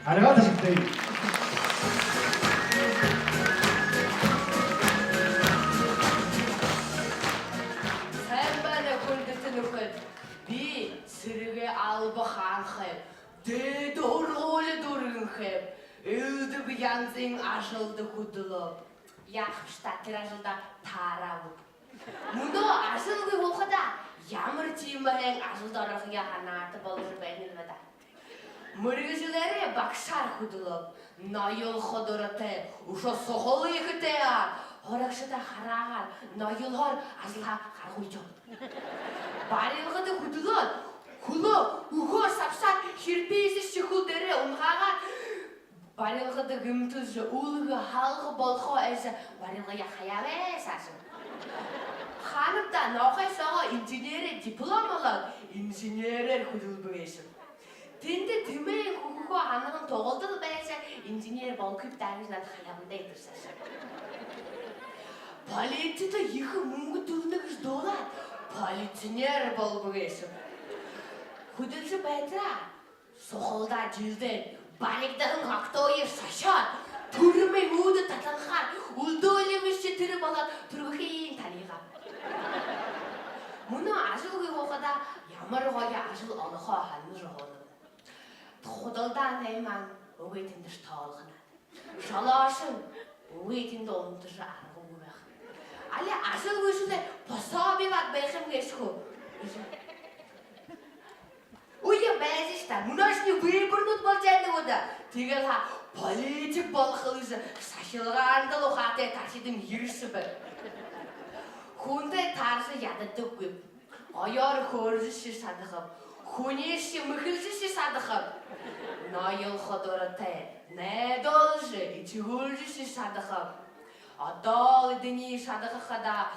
ありがとうございます。Sen bana kurdutun okul. Bir sürüge al bakan hep. De doğru durun hep. Öldü bir yansın aşıldı kudulu. Yaxşıda tirajılda taravuk. Bunu aşılgı okuda. Yağmur çiğmeyen aşıldı orafıya hanartı boluşu beğenilmedi. Mürgücüleri bakşar kudulu. Nayıl kudurutı. Uşa soğulu yıkıtı. Horaqşıda harağar. Nayıl hor azılha harğuycu. Barılgıdı kudulun. Kulu uğur sapsat şirpeysiz çıkıl deri unğağa. Barılgıdı gümtüzü ulğu halgı bolğu ezi. Barılgıya hayave esasın. Hanımda nağay sağa inженери дипломалар инженерер kudul beysin. Tindi tümeyin hukuku anının toğuldul beyse inженер bolküp dergisinden hayabında yedirsasın. Полиция их мөнгө төлнөг дуулаад полицинер болбогсэн. Хүдэлж байдраа сухалдаа жилдээ баригдан хактоёр сашаад төрмэй үүдэ татанхаар үлдөөлэмш тэр болоод төрөхийн танига. Мөн ажлын хоохода ямар гоё ажил олохоо ханаж хоно. Худалдаа найман өгөө тэндэр тоолгоно. Шалаашин өгөө тэнд унтаж аргагүй байх. Ali asıl güçlü pasabi bak benim geçku. Uya bazı işte. Munaşni bir burnut bolcaydı o da. Tigel ha politik balkılısı. Saçılğanda o hataya taşıdım yürüsü be. Hunde tarzı yadıdık güp. Ayar koruzuşu sadıkım. Huneşi mıkılcışı sadıkım. Nayıl khodorate. Ne dolcu içi hulcışı sadıkım. Adal dini şadakada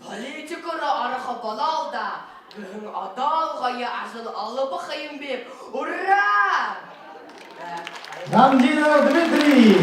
politikora araha balalda gün adal gaya asıl alıp bakayım bir urra! Gamjinov Dmitriy,